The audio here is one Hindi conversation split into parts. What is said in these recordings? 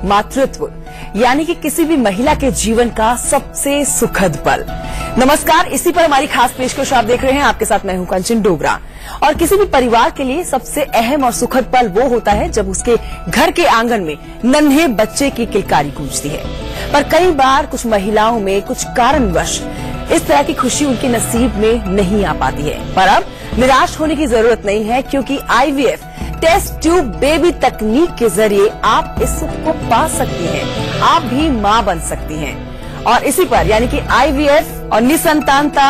मातृत्व यानी कि किसी भी महिला के जीवन का सबसे सुखद पल। नमस्कार, इसी पर हमारी खास पेशकश आप देख रहे हैं। आपके साथ मैं हूं कंचन डोगरा। और किसी भी परिवार के लिए सबसे अहम और सुखद पल वो होता है जब उसके घर के आंगन में नन्हे बच्चे की किलकारी गूंजती है। पर कई बार कुछ महिलाओं में कुछ कारणवश इस तरह की खुशी उनके नसीब में नहीं आ पाती है। पर अब निराश होने की जरूरत नहीं है, क्योंकि आईवीएफ टेस्ट ट्यूब बेबी तकनीक के जरिए आप इस सुख को पा सकती हैं। आप भी मां बन सकती हैं। और इसी पर यानी कि आईवीएफ और निसंतानता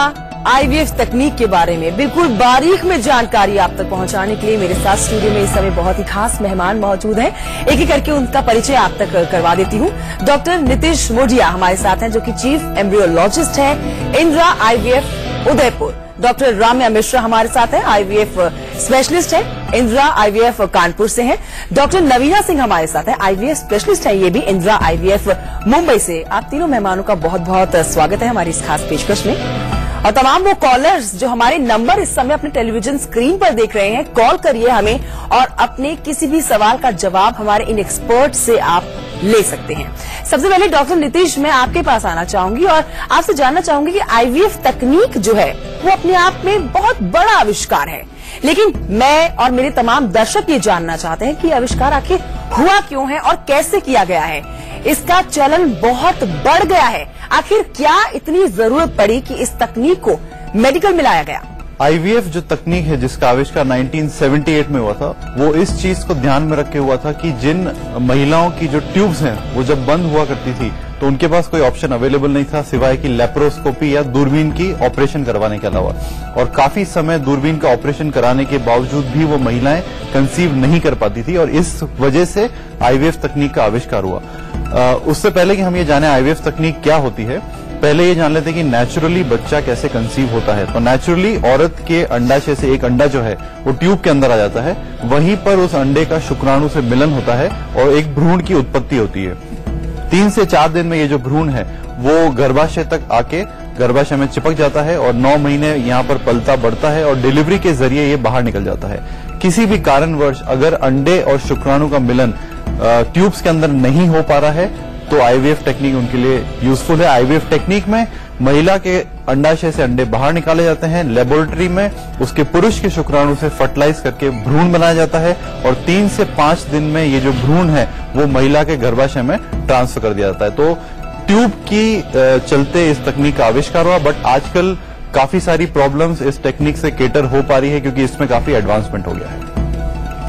आईवीएफ तकनीक के बारे में बिल्कुल बारीक में जानकारी आप तक पहुंचाने के लिए मेरे साथ स्टूडियो में इस समय बहुत ही खास मेहमान मौजूद हैं। एक एक करके उनका परिचय आप तक करवा देती हूं। डॉक्टर नितिश मोडिया हमारे साथ हैं, जो कि चीफ एम्ब्रियोलॉजिस्ट है, इंदिरा आईवीएफ उदयपुर। डॉक्टर राम्या मिश्रा हमारे साथ है, आईवीएफ स्पेशलिस्ट है, इंदिरा आईवीएफ कानपुर से हैं। डॉक्टर नवीना सिंह हमारे साथ है, आईवीएफ स्पेशलिस्ट है, ये भी इंदिरा आईवीएफ मुंबई से। आप तीनों मेहमानों का बहुत बहुत स्वागत है हमारी इस खास पेशकश में। और तमाम वो कॉलर्स जो हमारे नंबर इस समय अपने टेलीविजन स्क्रीन पर देख रहे हैं, कॉल करिए हमें और अपने किसी भी सवाल का जवाब हमारे इन एक्सपर्ट से आप ले सकते हैं। सबसे पहले डॉक्टर नितिश, मैं आपके पास आना चाहूंगी और आपसे जानना चाहूंगी कि आईवीएफ तकनीक जो है वो अपने आप में बहुत बड़ा आविष्कार है, लेकिन मैं और मेरे तमाम दर्शक ये जानना चाहते हैं कि आविष्कार आखिर हुआ क्यों है और कैसे किया गया है। इसका चलन बहुत बढ़ गया है। आखिर क्या इतनी जरूरत पड़ी कि इस तकनीक को मेडिकल में लाया गया? आईवीएफ जो तकनीक है जिसका आविष्कार 1978 में हुआ था, वो इस चीज को ध्यान में रखे हुआ था कि जिन महिलाओं की जो ट्यूब्स हैं वो जब बंद हुआ करती थी तो उनके पास कोई ऑप्शन अवेलेबल नहीं था सिवाय कि लेप्रोस्कोपी या दूरबीन की ऑपरेशन करवाने के अलावा। और काफी समय दूरबीन का ऑपरेशन कराने के बावजूद भी वो महिलाएं कंसीव नहीं कर पाती थी, और इस वजह से आईवीएफ तकनीक का आविष्कार हुआ। उससे पहले कि हम ये जाने आईवीएफ तकनीक क्या होती है, पहले ये जान लेते हैं कि नेचुरली बच्चा कैसे कंसीव होता है। तो नेचुरली औरत के अंडाशय से एक अंडा जो है वो ट्यूब के अंदर आ जाता है, वहीं पर उस अंडे का शुक्राणु से मिलन होता है और एक भ्रूण की उत्पत्ति होती है। 3 से 4 दिन में ये जो भ्रूण है वो गर्भाशय तक आके गर्भाशय में चिपक जाता है और 9 महीने यहाँ पर पलता बढ़ता है और डिलीवरी के जरिए ये बाहर निकल जाता है। किसी भी कारणवश अगर अंडे और शुक्राणु का मिलन ट्यूब्स के अंदर नहीं हो पा रहा है तो आईवीएफ टेक्निक उनके लिए यूजफुल है। आईवीएफ टेक्निक में महिला के अंडाशय से अंडे बाहर निकाले जाते हैं, लेबोरेटरी में उसके पुरुष के शुक्राणु से फर्टिलाइज करके भ्रूण बनाया जाता है और 3 से 5 दिन में ये जो भ्रूण है वो महिला के गर्भाशय में ट्रांसफर कर दिया जाता है। तो ट्यूब की चलते इस तकनीक का आविष्कार हुआ, बट आजकल काफी सारी प्रॉब्लम्स इस टेक्निक से केटर हो पा रही है क्योंकि इसमें काफी एडवांसमेंट हो गया है।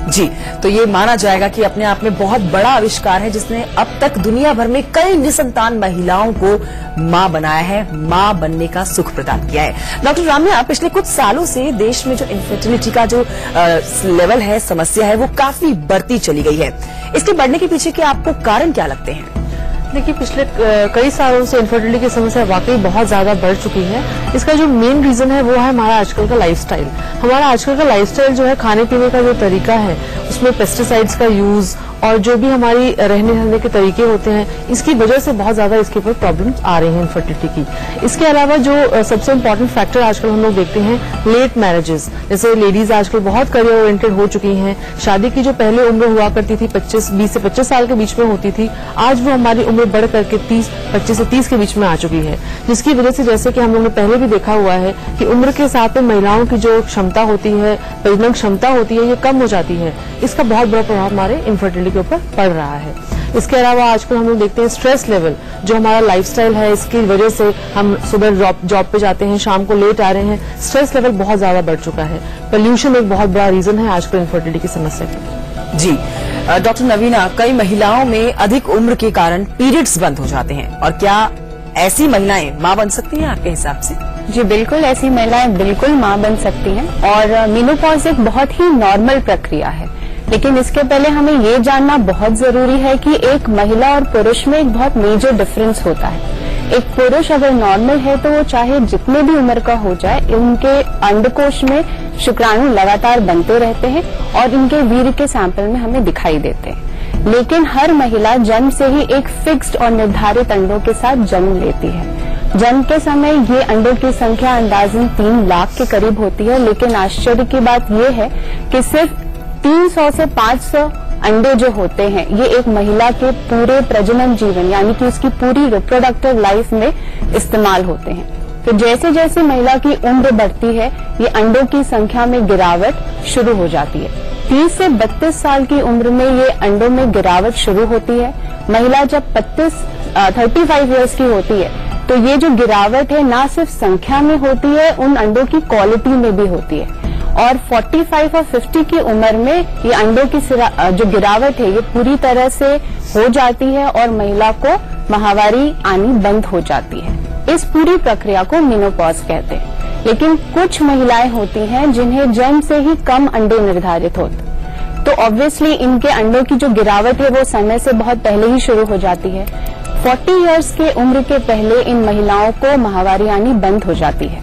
जी, तो ये माना जाएगा कि अपने आप में बहुत बड़ा आविष्कार है जिसने अब तक दुनिया भर में कई निसंतान महिलाओं को मां बनाया है, मां बनने का सुख प्रदान किया है। डॉक्टर राम्या, पिछले कुछ सालों से देश में जो इनफर्टिलिटी का जो लेवल है, समस्या है, वो काफी बढ़ती चली गई है। इसके बढ़ने के पीछे के आपको कारण क्या लगते हैं? देखिए, पिछले कई सालों से इनफर्टिलिटी की समस्या वाकई बहुत ज्यादा बढ़ चुकी है। इसका जो मेन रीजन है वो है हमारा आजकल का लाइफस्टाइल। हमारा आजकल का लाइफस्टाइल जो है, खाने पीने का जो तरीका है उसमें पेस्टिसाइड्स का यूज और जो भी हमारी रहने के तरीके होते हैं, इसकी वजह से बहुत ज्यादा इसके ऊपर प्रॉब्लम्स आ रही हैं इनफर्टिलिटी की। इसके अलावा जो सबसे इम्पोर्टेंट फैक्टर आजकल हम लोग देखते हैं, लेट मैरिजेस। जैसे लेडीज आजकल बहुत करियर ओरिएंटेड हो चुकी हैं। शादी की जो पहले उम्र हुआ करती थी 20 से 25 साल के बीच में होती थी, आज वो हमारी उम्र बढ़ करके 25 से 30 के बीच में आ चुकी है, जिसकी वजह से जैसे कि हम लोगों ने पहले भी देखा हुआ है कि उम्र के साथ में महिलाओं की जो क्षमता होती है, प्रजनन क्षमता होती है, ये कम हो जाती है। इसका बहुत बड़ा प्रभाव हमारे इनफर्टिलिटी के ऊपर पड़ रहा है। इसके अलावा आजकल हम लोग देखते हैं स्ट्रेस लेवल, जो हमारा लाइफस्टाइल है, इसकी वजह से हम सुबह जॉब पे जाते हैं, शाम को लेट आ रहे हैं, स्ट्रेस लेवल बहुत ज्यादा बढ़ चुका है। पोल्यूशन एक बहुत बड़ा रीजन है आजकल इनफर्टिलिटी की समस्या की। जी, डॉक्टर नवीना, कई महिलाओं में अधिक उम्र के कारण पीरियड्स बंद हो जाते हैं, और क्या ऐसी महिलाएं मां बन सकती हैं आपके हिसाब से? जी बिल्कुल, ऐसी महिलाएं बिल्कुल मां बन सकती हैं और मेनोपॉज एक बहुत ही नॉर्मल प्रक्रिया है। लेकिन इसके पहले हमें ये जानना बहुत जरूरी है कि एक महिला और पुरुष में एक बहुत मेजर डिफरेंस होता है। एक पुरुष अगर नॉर्मल है तो वो चाहे जितने भी उम्र का हो जाए, उनके अंडकोश में शुक्राणु लगातार बनते रहते हैं और इनके वीर्य के सैंपल में हमें दिखाई देते हैं। लेकिन हर महिला जन्म से ही एक फिक्स्ड और निर्धारित अंडों के साथ जन्म लेती है। जन्म के समय ये अंडों की संख्या अंदाजन 3 लाख के करीब होती है, लेकिन आश्चर्य की बात यह है कि सिर्फ 300 से 500 अंडे जो होते हैं ये एक महिला के पूरे प्रजनन जीवन यानी कि उसकी पूरी रिप्रोडक्टिव लाइफ में इस्तेमाल होते हैं। तो जैसे जैसे महिला की उम्र बढ़ती है ये अंडों की संख्या में गिरावट शुरू हो जाती है। 30 से 32 साल की उम्र में ये अंडों में गिरावट शुरू होती है। महिला जब 35 इयर्स की होती है तो ये जो गिरावट है ना सिर्फ संख्या में होती है, उन अंडों की क्वालिटी में भी होती है। और 45 और 50 की उम्र में ये अंडों की जो गिरावट है ये पूरी तरह से हो जाती है और महिला को माहवारी आनी बंद हो जाती है। इस पूरी प्रक्रिया को मेनोपॉज कहते हैं। लेकिन कुछ महिलाएं होती हैं जिन्हें जन्म से ही कम अंडे निर्धारित होते, तो ऑब्वियसली इनके अंडों की जो गिरावट है वो समय से बहुत पहले ही शुरू हो जाती है। 40 इयर्स के उम्र के पहले इन महिलाओं को माहवारी आनी बंद हो जाती है।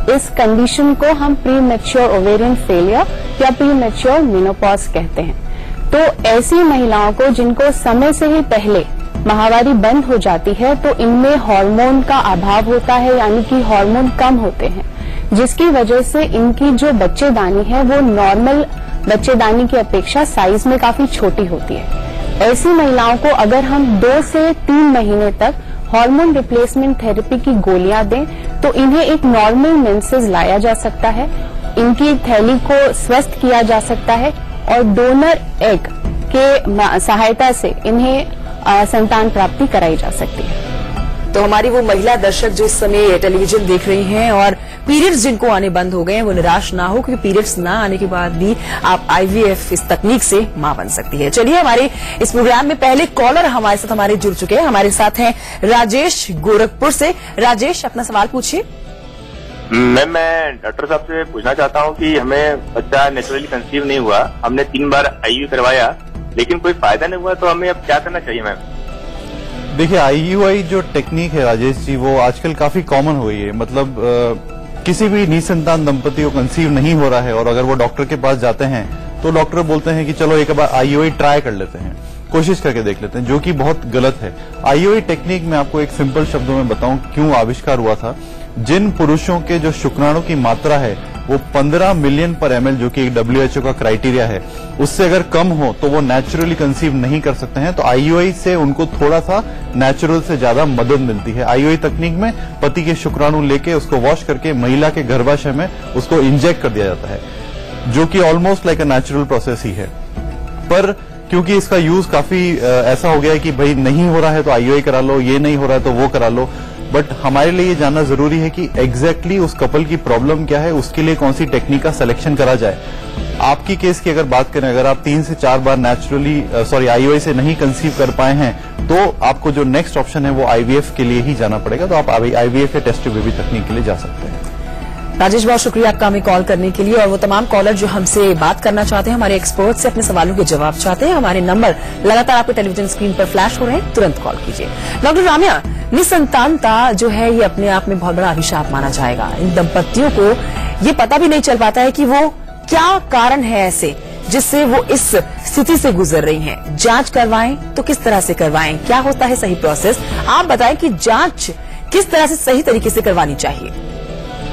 इस कंडीशन को हम प्री मैच्योर ओवेरियन फेलियर या प्री मैच्योर मेनोपॉज कहते हैं। तो ऐसी महिलाओं को जिनको समय से ही पहले माहवारी बंद हो जाती है तो इनमें हार्मोन का अभाव होता है, यानी कि हार्मोन कम होते हैं, जिसकी वजह से इनकी जो बच्चेदानी है वो नॉर्मल बच्चेदानी की अपेक्षा साइज में काफी छोटी होती है। ऐसी महिलाओं को अगर हम 2 से 3 महीने तक हार्मोन रिप्लेसमेंट थेरेपी की गोलियां दें तो इन्हें एक नॉर्मल मेंसेस लाया जा सकता है, इनकी थैली को स्वस्थ किया जा सकता है और डोनर एग के सहायता से इन्हें संतान प्राप्ति कराई जा सकती है। तो हमारी वो महिला दर्शक जो इस समय टेलीविजन देख रही हैं और पीरियड्स जिनको आने बंद हो गए हैं वो निराश ना हो, क्योंकि पीरियड्स ना आने के बाद भी आप आईवीएफ इस तकनीक से मां बन सकती है। चलिए हमारे इस प्रोग्राम में पहले कॉलर हमारे साथ जुड़ चुके हैं। हमारे साथ हैं राजेश गोरखपुर से। राजेश, अपना सवाल पूछिए। मैं डॉक्टर साहब से पूछना चाहता हूँ कि हमें बच्चा नेचुरली कंसीव नहीं हुआ, हमने 3 बार आईयूआई करवाया लेकिन कोई फायदा नहीं हुआ, तो हमें अब क्या करना चाहिए मैम? देखिए, आईयूआई जो टेक्निक है राजेश जी वो आजकल काफी कॉमन हो गई है। मतलब किसी भी निसंतान दंपति को कंसीव नहीं हो रहा है और अगर वो डॉक्टर के पास जाते हैं तो डॉक्टर बोलते हैं कि चलो एक बार आईयूआई ट्राई कर लेते हैं, कोशिश करके देख लेते हैं, जो कि बहुत गलत है। आईयूआई टेक्निक में आपको एक सिंपल शब्दों में बताऊं क्यों आविष्कार हुआ था। जिन पुरुषों के जो शुक्राणु की मात्रा है वो 15 मिलियन पर ml, जो कि एक WHO का क्राइटेरिया है, उससे अगर कम हो तो वो नेचुरली कंसीव नहीं कर सकते हैं। तो आईयूआई से उनको थोड़ा सा नेचुरल से ज्यादा मदद मिलती है। आईयूआई तकनीक में पति के शुक्राणु लेके उसको वॉश करके महिला के गर्भाशय में उसको इंजेक्ट कर दिया जाता है, जो कि almost like a natural process ही है। पर क्योंकि इसका यूज काफी ऐसा हो गया है कि भाई नहीं हो रहा है तो आईयूआई करा लो, ये नहीं हो रहा है तो वो करा लो, बट हमारे लिए ये जानना जरूरी है कि एग्जैक्टली उस कपल की प्रॉब्लम क्या है, उसके लिए कौन सी टेक्निक का सिलेक्शन करा जाए। आपकी केस की अगर बात करें, अगर आप 3 से 4 बार नेचुरली आईयूआई से नहीं कंसीव कर पाए हैं तो आपको जो नेक्स्ट ऑप्शन है वो आईवीएफ के लिए ही जाना पड़ेगा। तो आप आईवीएफ या टेस्ट बेबी तकनीक के लिए जा सकते हैं। राजेश, बहुत शुक्रिया आपका हमें कॉल करने के लिए। और वो तमाम कॉलर जो हमसे बात करना चाहते हैं, हमारे एक्सपर्ट से अपने सवालों के जवाब चाहते हैं, हमारे नंबर लगातार आपके टेलीविजन स्क्रीन पर फ्लैश हो रहे हैं, तुरंत कॉल कीजिए। डॉक्टर राम्या, निसंतानता जो है ये अपने आप में बहुत बड़ा अभिशाप माना जाएगा। इन दंपतियों को ये पता भी नहीं चल पाता है कि वो क्या कारण है ऐसे जिससे वो इस स्थिति से गुजर रही हैं। जांच करवाएं तो किस तरह से करवाएं, क्या होता है सही प्रोसेस? आप बताएं कि जांच किस तरह से सही तरीके से करवानी चाहिए।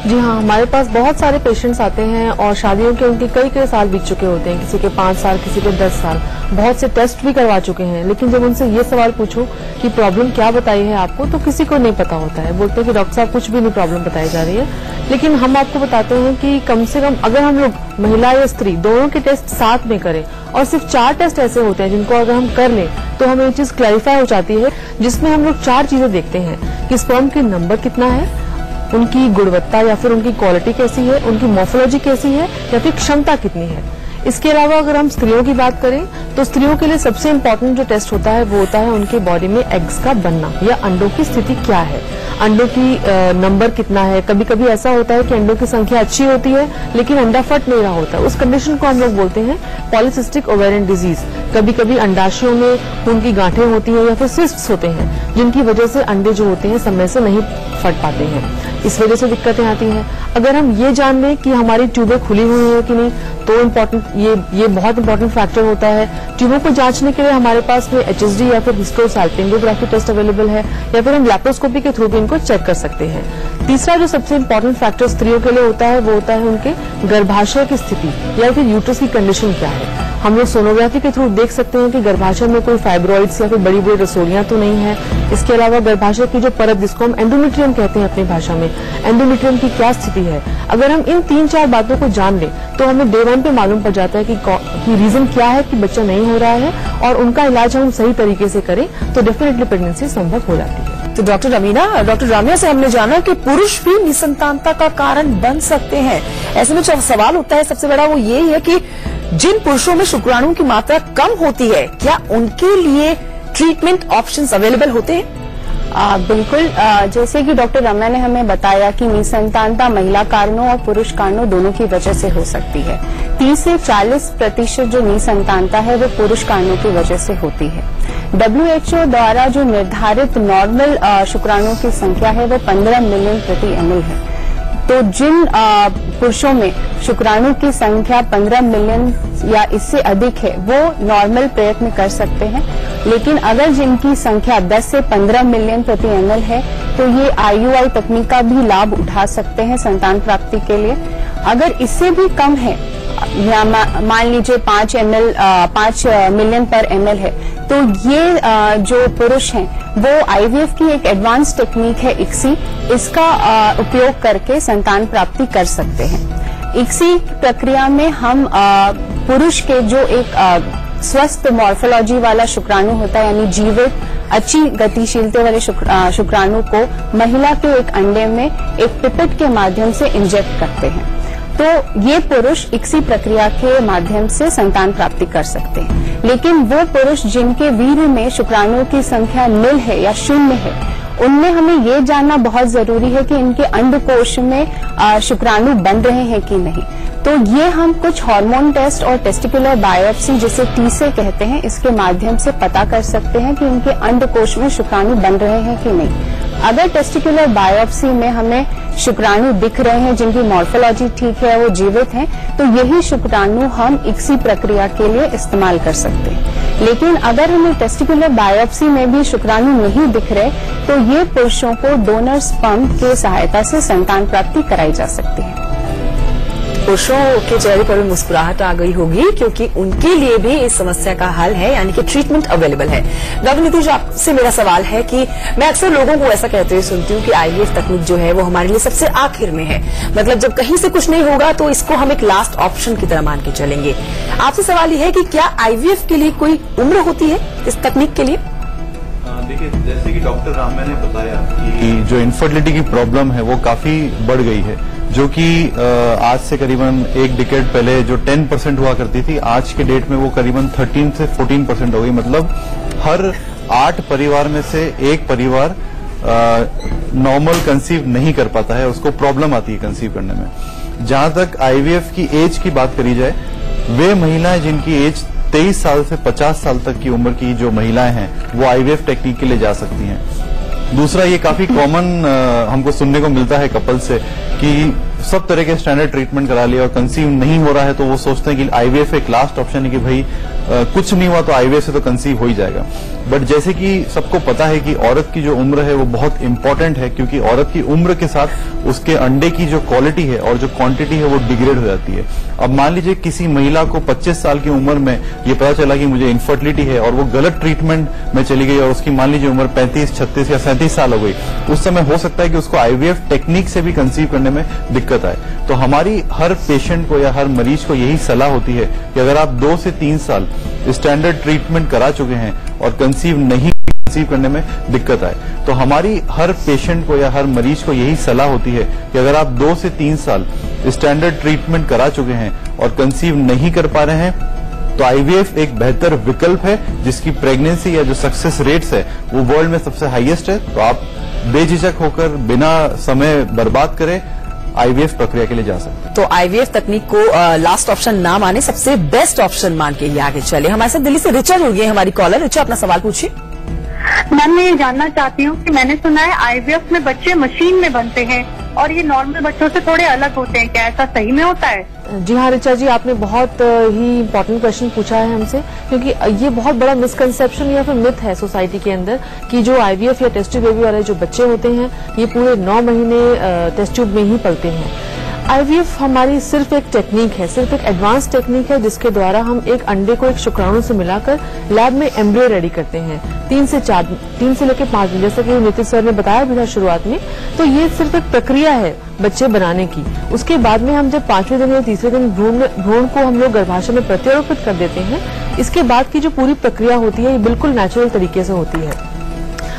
जी हाँ, हमारे पास बहुत सारे पेशेंट्स आते हैं और शादियों के उनके कई साल बीत चुके होते हैं, किसी के 5 साल, किसी के 10 साल, बहुत से टेस्ट भी करवा चुके हैं। लेकिन जब उनसे ये सवाल पूछो कि प्रॉब्लम क्या बताई है आपको, तो किसी को नहीं पता होता है। बोलते हैं कि डॉक्टर साहब कुछ भी नहीं प्रॉब्लम बताई जा रही है। लेकिन हम आपको बताते हैं कि कम से कम अगर हम लोग महिला या स्त्री दोनों के टेस्ट साथ में करें, और सिर्फ 4 टेस्ट ऐसे होते हैं जिनको अगर हम कर लें तो हमें ये चीज क्लैरिफाई हो जाती है, जिसमें हम लोग 4 चीजें देखते हैं कि स्पर्म की नंबर कितना है, उनकी गुणवत्ता या फिर उनकी क्वालिटी कैसी है, उनकी मॉर्फोलॉजी कैसी है, या फिर क्षमता कितनी है। इसके अलावा अगर हम स्त्रियों की बात करें तो स्त्रियों के लिए सबसे इम्पोर्टेंट जो टेस्ट होता है वो होता है उनके बॉडी में एग्स का बनना या अंडों की स्थिति क्या है, अंडों की नंबर कितना है। कभी कभी ऐसा होता है कि अंडों की संख्या अच्छी होती है लेकिन अंडा फट नहीं रहा होता, उस कंडीशन को हम लोग बोलते हैं पॉलीसिस्टिक ओवेरियन डिजीज। कभी कभी अंडाशयों में खून की गांठें होती हैं या फिर सिस्ट्स होते हैं, जिनकी वजह से अंडे जो होते हैं समय से नहीं फट पाते हैं, इस वजह से दिक्कतें आती हैं। अगर हम ये जान लें कि हमारी ट्यूबें खुली हुई हैं कि नहीं, तो इम्पोर्टेंट ये बहुत इंपॉर्टेंट फैक्टर होता है। ट्यूबों को जांचने के लिए हमारे पास में HSD या फिर हिस्टोसाल्पिंगोग्राफी टेस्ट अवेलेबल है, या फिर हम लैप्रोस्कोपी के थ्रू भी इनको चेक कर सकते हैं। तीसरा जो सबसे इम्पोर्टेंट फैक्टर स्त्रियों के लिए होता है वो होता है उनके गर्भाशय की स्थिति या फिर यूट्रस की कंडीशन क्या है। हम लोग सोनोग्राफी के थ्रू देख सकते हैं कि गर्भाशय में कोई फाइब्रॉइड्स या फिर बड़ी बड़ी रसोलियां तो नहीं है। इसके अलावा गर्भाशय की जो परत, जिसको हम एंडोमेट्रियम कहते हैं अपनी भाषा में, एंडोमेट्रियम की क्या स्थिति है, अगर हम इन 3-4 बातों को जान लें तो हमें डे 1 पे मालूम पड़ जाता है कि रीजन क्या है कि बच्चा नहीं हो रहा है, और उनका इलाज हम सही तरीके से करें तो डेफिनेटली प्रेगनेंसी संभव हो जाती है। तो डॉक्टर रामिया से हमने जाना कि पुरुष भी निसंतानता का कारण बन सकते हैं। ऐसे में जो सवाल उठता है सबसे बड़ा वो यही है कि जिन पुरुषों में शुक्राणुओं की मात्रा कम होती है, क्या उनके लिए ट्रीटमेंट ऑप्शंस अवेलेबल होते हैं? बिल्कुल। जैसे कि डॉक्टर रम्या ने हमें बताया कि निसंतानता महिला कारणों और पुरुष कारणों दोनों की वजह से हो सकती है। 30 से 40% जो निसंतानता है वो पुरुष कारणों की वजह से होती है। WHO द्वारा जो निर्धारित नॉर्मल शुक्राणुओं की संख्या है वो 15 मिलियन प्रति ml है। तो जिन पुरुषों में शुक्राणु की संख्या 15 मिलियन या इससे अधिक है वो नॉर्मल प्रयत्न कर सकते हैं, लेकिन अगर जिनकी संख्या 10 से 15 मिलियन प्रति ml है तो ये IUI तकनीक का भी लाभ उठा सकते हैं संतान प्राप्ति के लिए। अगर इससे भी कम है या मान लीजिए 5 मिलियन पर ml है, तो ये जो पुरुष हैं वो IVF की एक एडवांस टेक्निक है ICSI, इसका उपयोग करके संतान प्राप्ति कर सकते हैं। ICSI प्रक्रिया में हम पुरुष के जो एक स्वस्थ मॉर्फोलॉजी वाला शुक्राणु होता है, यानी जीवित अच्छी गतिशीलता वाले शुक्राणु को महिला के एक अंडे में एक पिपेट के माध्यम से इंजेक्ट करते हैं। तो ये पुरुष ICSI प्रक्रिया के माध्यम से संतान प्राप्ति कर सकते हैं। लेकिन वो पुरुष जिनके वीर्य में शुक्राणुओं की संख्या 0 है या 0 है, उनमें हमें ये जानना बहुत जरूरी है कि इनके अंडकोश में शुक्राणु बन रहे हैं कि नहीं। तो ये हम कुछ हार्मोन टेस्ट और टेस्टिकुलर बायोप्सी, जिसे टीसे कहते हैं, इसके माध्यम से पता कर सकते हैं कि इनके अंडकोश में शुक्राणु बन रहे हैं कि नहीं। अगर टेस्टिकुलर बायोप्सी में हमें शुक्राणु दिख रहे हैं जिनकी मॉर्फोलॉजी ठीक है, वो जीवित हैं, तो यही शुक्राणु हम ICSI प्रक्रिया के लिए इस्तेमाल कर सकते हैं। लेकिन अगर हमें टेस्टिकुलर बायोप्सी में भी शुक्राणु नहीं दिख रहे, तो ये पुरुषों को डोनर स्पर्म के सहायता से संतान प्राप्ति कराई जा सकती है। पुरुषों के चेहरे पर भी मुस्कुराहट आ गई होगी, क्योंकि उनके लिए भी इस समस्या का हल है, यानी कि ट्रीटमेंट अवेलेबल है। डॉक्टर नीतीश, आपसे मेरा सवाल है कि मैं अक्सर लोगों को ऐसा कहते हुए सुनती हूँ कि IVF तकनीक जो है वो हमारे लिए सबसे आखिर में है, मतलब जब कहीं से कुछ नहीं होगा तो इसको हम एक लास्ट ऑप्शन की तरह मान के चलेंगे। आपसे सवाल ये है कि क्या IVF के लिए कोई उम्र होती है इस तकनीक के लिए? देखिए, जैसे कि डॉक्टर रामिया ने बताया कि जो इनफर्टिलिटी की प्रॉब्लम है वो काफी बढ़ गई है, जो कि आज से करीबन 1 डिकेड पहले जो 10% हुआ करती थी, आज के डेट में वो करीबन 13 से 14% हो गई। मतलब हर 8 परिवार में से 1 परिवार नॉर्मल कंसीव नहीं कर पाता है, उसको प्रॉब्लम आती है कंसीव करने में। जहां तक IVF की एज की बात करी जाए, वे महिलाएं जिनकी एज 23 साल से 50 साल तक की उम्र की जो महिलाएं हैं वो IVF टेक्निक के लिए जा सकती हैं। दूसरा, ये काफी कॉमन हमको सुनने को मिलता है कपल से कि सब तरह के स्टैंडर्ड ट्रीटमेंट करा लिया और कंसीव नहीं हो रहा है, तो वो सोचते हैं कि IVF एक लास्ट ऑप्शन है कि भाई कुछ नहीं हुआ तो IVF से तो कंसीव हो ही जाएगा। बट जैसे कि सबको पता है कि औरत की जो उम्र है वो बहुत इंपॉर्टेंट है, क्योंकि औरत की उम्र के साथ उसके अंडे की जो क्वालिटी है और जो क्वांटिटी है वो डिग्रेड हो जाती है। अब मान लीजिए किसी महिला को 25 साल की उम्र में ये पता चला कि मुझे इनफर्टिलिटी है और वो गलत ट्रीटमेंट में चली गई और उसकी मान लीजिए उम्र 35, 36 या 37 साल हो गई, उस समय हो सकता है कि उसको IVF टेक्निक से भी कंसीव करने में दिक्कत आए। तो हमारी हर पेशेंट को या हर मरीज को यही सलाह होती है कि अगर आप 2 से 3 साल स्टैंडर्ड ट्रीटमेंट करा चुके हैं और कंसीव करने में दिक्कत आए, तो हमारी हर पेशेंट को या हर मरीज को यही सलाह होती है कि अगर आप 2 से 3 साल स्टैंडर्ड ट्रीटमेंट करा चुके हैं और कंसीव नहीं कर पा रहे हैं, तो IVF एक बेहतर विकल्प है, जिसकी प्रेगनेंसी या जो सक्सेस रेट्स है वो वर्ल्ड में सबसे हाईएस्ट है। तो आप बेझिझक होकर बिना समय बर्बाद करे IVF प्रक्रिया के लिए जा सकते हैं। तो IVF तकनीक को लास्ट ऑप्शन ना माने, सबसे बेस्ट ऑप्शन मान के ही आगे चले। हमारे साथ दिल्ली से रिचा जुड़ गई है, हमारी कॉलर। रिचा, अपना सवाल पूछिए। मैम, मैं ये जानना चाहती हूँ कि मैंने सुना है IVF में बच्चे मशीन में बनते हैं और ये नॉर्मल बच्चों से थोड़े अलग होते हैं, क्या ऐसा सही में होता है? जी हाँ रिचा जी, आपने बहुत ही इम्पोर्टेंट क्वेश्चन पूछा है हमसे, क्योंकि ये बहुत बड़ा मिसकंसेप्शन या फिर मिथ है सोसाइटी के अंदर कि जो IVF या टेस्ट ट्यूब बेबी वाले जो बच्चे होते हैं ये पूरे 9 महीने टेस्ट ट्यूब में ही पलते हैं। आईवीएफ हमारी सिर्फ एक टेक्निक है, सिर्फ एक एडवांस टेक्निक है जिसके द्वारा हम एक अंडे को एक शुक्राणु से मिलाकर लैब में एम्ब्रियो रेडी करते हैं 3 से लेकर 5 दिन, जैसा कि नीतीश सर ने बताया भी था शुरुआत में। तो ये सिर्फ एक प्रक्रिया है बच्चे बनाने की। उसके बाद में हम जब 5वें दिन या तीसरे दिन भ्रूण को हम लोग गर्भाशय में प्रत्यारोपित कर देते हैं, इसके बाद की जो पूरी प्रक्रिया होती है ये बिल्कुल नेचुरल तरीके से होती है।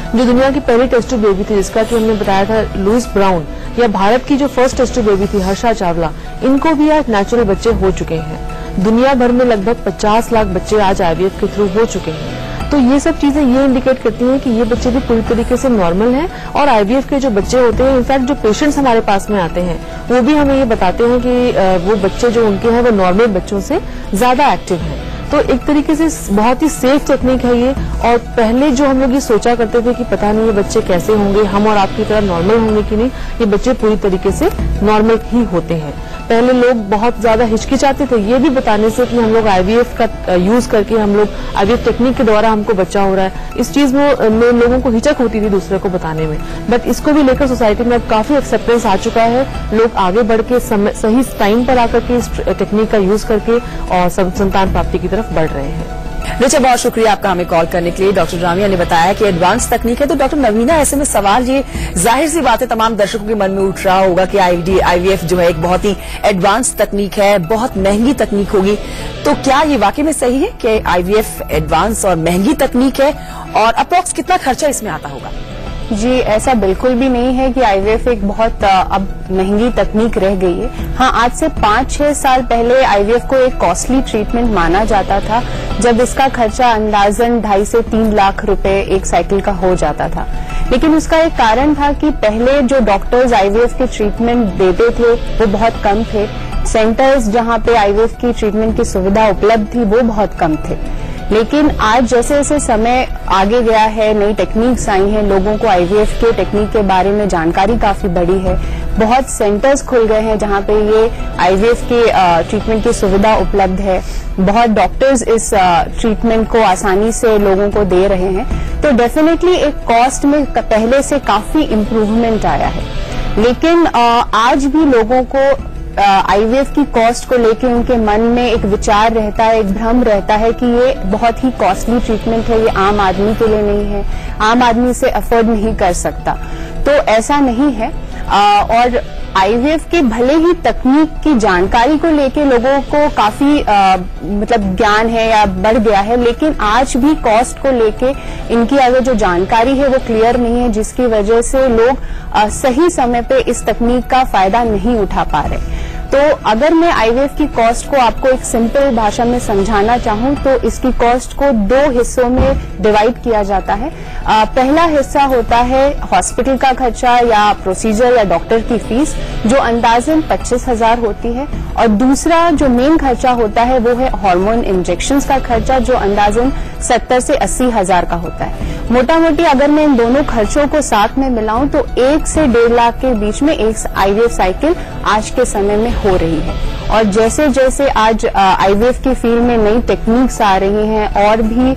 जो दुनिया की पहली टेस्ट ट्यूब बेबी थी जिसका कि हमने बताया था लुइस ब्राउन, या भारत की जो फर्स्ट टेस्ट ट्यूब बेबी थी हर्षा चावला, इनको भी आज नेचुरल बच्चे हो चुके हैं। दुनिया भर में लगभग 50 लाख बच्चे आज आईवीएफ के थ्रू हो चुके हैं। तो ये सब चीजें ये इंडिकेट करती हैं कि ये बच्चे भी पूरी तरीके से नॉर्मल हैं। और आईवीएफ के जो बच्चे होते हैं, इनफैक्ट जो पेशेंट्स हमारे पास में आते हैं वो भी हमें ये बताते हैं कि वो बच्चे जो उनके हैं वो नॉर्मल बच्चों से ज्यादा एक्टिव हैं। तो एक तरीके से बहुत ही सेफ टेक्निक है ये। और पहले जो हम लोग ये सोचा करते थे कि पता नहीं ये बच्चे कैसे होंगे, हम और आपकी तरह नॉर्मल होंगे कि नहीं, ये बच्चे पूरी तरीके से नॉर्मल ही होते हैं। पहले लोग बहुत ज्यादा हिचकिचाते थे ये भी बताने से कि हम लोग आईवीएफ का यूज करके हम लोग आईवीएफ टेक्निक के द्वारा हमको बच्चा हो रहा है। इस चीज में लोगों को हिचक होती थी दूसरे को बताने में, बट इसको भी लेकर सोसाइटी में अब काफी एक्सेप्टेंस आ चुका है। लोग आगे बढ़ के सही टाइम पर आकर के इस टेक्निक का यूज करके और संतान प्राप्ति की तरफ बढ़ रहे हैं। रिचा, बहुत शुक्रिया आपका हमें कॉल करने के लिए। डॉक्टर रामिया ने बताया कि एडवांस तकनीक है। तो डॉक्टर नवीना, ऐसे में सवाल ये जाहिर सी बात है तमाम दर्शकों के मन में उठ रहा होगा कि आईवीएफ जो है एक बहुत ही एडवांस तकनीक है, बहुत महंगी तकनीक होगी। तो क्या ये वाकई में सही है कि आईवीएफ एडवांस और महंगी तकनीक है, और अप्रॉक्स कितना खर्चा इसमें आता होगा? जी, ऐसा बिल्कुल भी नहीं है कि आईवीएफ एक बहुत अब महंगी तकनीक रह गई है। हाँ, आज से 5-6 साल पहले आईवीएफ को एक कॉस्टली ट्रीटमेंट माना जाता था, जब इसका खर्चा अंदाजन 2.5 से 3 लाख रुपए एक साइकिल का हो जाता था। लेकिन उसका एक कारण था कि पहले जो डॉक्टर्स आईवीएफ के ट्रीटमेंट देते थे वो बहुत कम थे। सेंटर्स जहां पे आईवीएफ की ट्रीटमेंट की सुविधा उपलब्ध थी वो बहुत कम थे। लेकिन आज जैसे जैसे समय आगे गया है, नई टेक्निक्स आई हैं, लोगों को आईवीएफ के टेक्निक के बारे में जानकारी काफी बढ़ी है। बहुत सेंटर्स खुल गए हैं जहां पे ये आईवीएफ के ट्रीटमेंट की सुविधा उपलब्ध है। बहुत डॉक्टर्स इस ट्रीटमेंट को आसानी से लोगों को दे रहे हैं। तो डेफिनेटली एक कॉस्ट में पहले से काफी इम्प्रूवमेंट आया है। लेकिन आज भी लोगों को आईवीएफ की कॉस्ट को लेकर उनके मन में एक विचार रहता है, एक भ्रम रहता है कि ये बहुत ही कॉस्टली ट्रीटमेंट है, ये आम आदमी के लिए नहीं है, आम आदमी से अफोर्ड नहीं कर सकता। तो ऐसा नहीं है। और आईवीएफ के भले ही तकनीक की जानकारी को लेके लोगों को काफी मतलब ज्ञान है या बढ़ गया है, लेकिन आज भी कॉस्ट को लेके इनकी अगर जो जानकारी है वो क्लियर नहीं है, जिसकी वजह से लोग सही समय पे इस तकनीक का फायदा नहीं उठा पा रहे। तो अगर मैं आईवीएफ की कॉस्ट को आपको एक सिंपल भाषा में समझाना चाहूं तो इसकी कॉस्ट को 2 हिस्सों में डिवाइड किया जाता है। पहला हिस्सा होता है हॉस्पिटल का खर्चा या प्रोसीजर या डॉक्टर की फीस, जो अंदाजन 25,000 होती है। और दूसरा जो मेन खर्चा होता है वो है हार्मोन इंजेक्शंस का खर्चा, जो अंदाजन 70 से 80,000 का होता है। मोटा मोटी अगर मैं इन दोनों खर्चों को साथ में मिलाऊं तो 1 से 1.5 लाख के बीच में एक आईवीएफ साइकिल आज के समय में हो रही है। और जैसे जैसे आज आईवीएफ की फील्ड में नई टेक्निक्स आ रही हैं और भी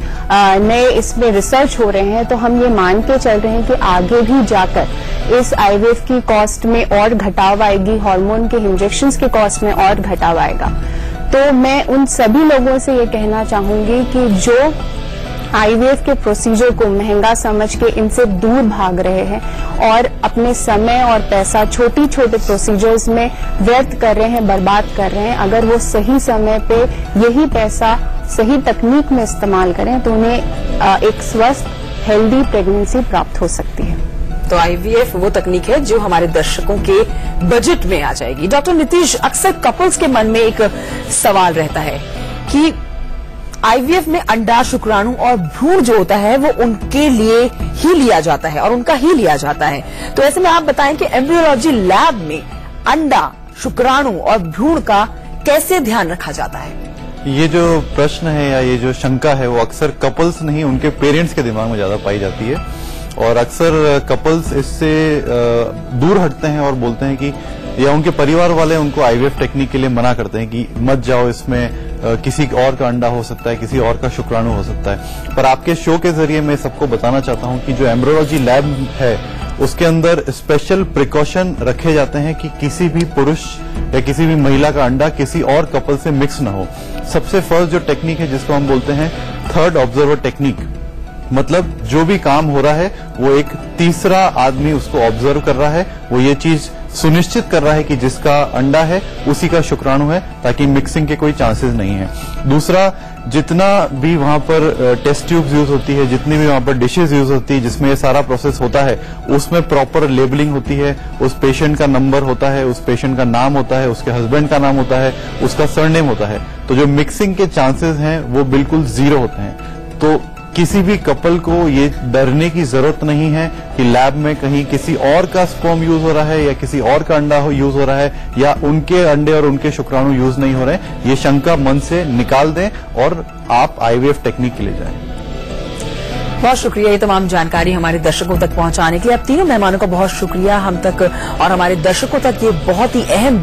नए इसमें रिसर्च हो रहे हैं, तो हम ये मान के चल रहे हैं कि आगे भी जाकर इस आईवीएफ की कॉस्ट में और घटाव आएगी, हार्मोन के इंजेक्शंस की कॉस्ट में और घटाव आएगा। तो मैं उन सभी लोगों से ये कहना चाहूंगी कि जो आईवीएफ के प्रोसीजर को महंगा समझ के इनसे दूर भाग रहे हैं और अपने समय और पैसा छोटी छोटे प्रोसीजर्स में व्यर्थ कर रहे हैं, बर्बाद कर रहे हैं, अगर वो सही समय पे यही पैसा सही तकनीक में इस्तेमाल करें तो उन्हें एक स्वस्थ हेल्दी प्रेगनेंसी प्राप्त हो सकती है। तो आईवीएफ वो तकनीक है जो हमारे दर्शकों के बजट में आ जाएगी। डॉक्टर नीतीश, अक्सर कपल्स के मन में एक सवाल रहता है कि आईवीएफ में अंडा, शुक्राणु और भ्रूण जो होता है वो उनके लिए ही लिया जाता है और उनका ही लिया जाता है। तो ऐसे में आप बताएं कि एम्ब्रियोलॉजी लैब में अंडा, शुक्राणु और भ्रूण का कैसे ध्यान रखा जाता है? ये जो प्रश्न है या ये जो शंका है वो अक्सर कपल्स नहीं उनके पेरेंट्स के दिमाग में ज्यादा पाई जाती है। और अक्सर कपल्स इससे दूर हटते हैं और बोलते हैं कि या उनके परिवार वाले उनको आईवीएफ टेक्निक के लिए मना करते हैं कि मत जाओ, इसमें किसी और का अंडा हो सकता है, किसी और का शुक्राणु हो सकता है। पर आपके शो के जरिए मैं सबको बताना चाहता हूं कि जो एम्ब्रियोलॉजी लैब है उसके अंदर स्पेशल प्रिकॉशन रखे जाते हैं कि किसी भी पुरुष या किसी भी महिला का अंडा किसी और कपल से मिक्स ना हो। सबसे फर्स्ट जो टेक्निक है जिसको हम बोलते हैं थर्ड ऑब्जर्वर टेक्निक, मतलब जो भी काम हो रहा है वो एक तीसरा आदमी उसको ऑब्जर्व कर रहा है, वो ये चीज सुनिश्चित कर रहा है कि जिसका अंडा है उसी का शुक्राणु है, ताकि मिक्सिंग के कोई चांसेस नहीं है। दूसरा, जितना भी वहां पर टेस्ट ट्यूब्स यूज होती है, जितनी भी वहां पर डिशेज यूज होती है जिसमें ये सारा प्रोसेस होता है, उसमें प्रॉपर लेबलिंग होती है, उस पेशेंट का नंबर होता है, उस पेशेंट का नाम होता है, उसके हस्बैंड का नाम होता है, उसका सरनेम होता है। तो जो मिक्सिंग के चांसेस हैं वो बिल्कुल जीरो होते हैं। तो किसी भी कपल को ये डरने की जरूरत नहीं है कि लैब में कहीं किसी और का स्पर्म यूज हो रहा है या किसी और का अंडा यूज हो रहा है या उनके अंडे और उनके शुक्राणु यूज नहीं हो रहे हैं। ये शंका मन से निकाल दें और आप आईवीएफ टेक्निक के लिए जाएं। बहुत शुक्रिया ये तमाम जानकारी हमारे दर्शकों तक पहुंचाने के लिए। अब तीनों मेहमानों का बहुत शुक्रिया हम तक और हमारे दर्शकों तक ये बहुत ही अहम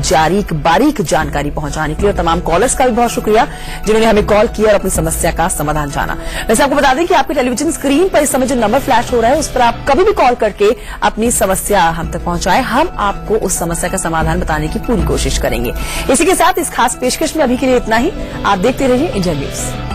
बारीक जानकारी पहुंचाने के लिए, और तमाम कॉलर्स का भी बहुत शुक्रिया जिन्होंने हमें कॉल किया और अपनी समस्या का समाधान जाना। वैसे आपको बता दें कि आपके टेलीविजन स्क्रीन पर इस समय जो नंबर फ्लैश हो रहा है उस पर आप कभी भी कॉल करके अपनी समस्या हम तक पहुंचाएं, हम आपको उस समस्या का समाधान बताने की पूरी कोशिश करेंगे। इसी के साथ इस खास पेशकश में अभी के लिए इतना ही। आप देखते रहिए इंडिया न्यूज।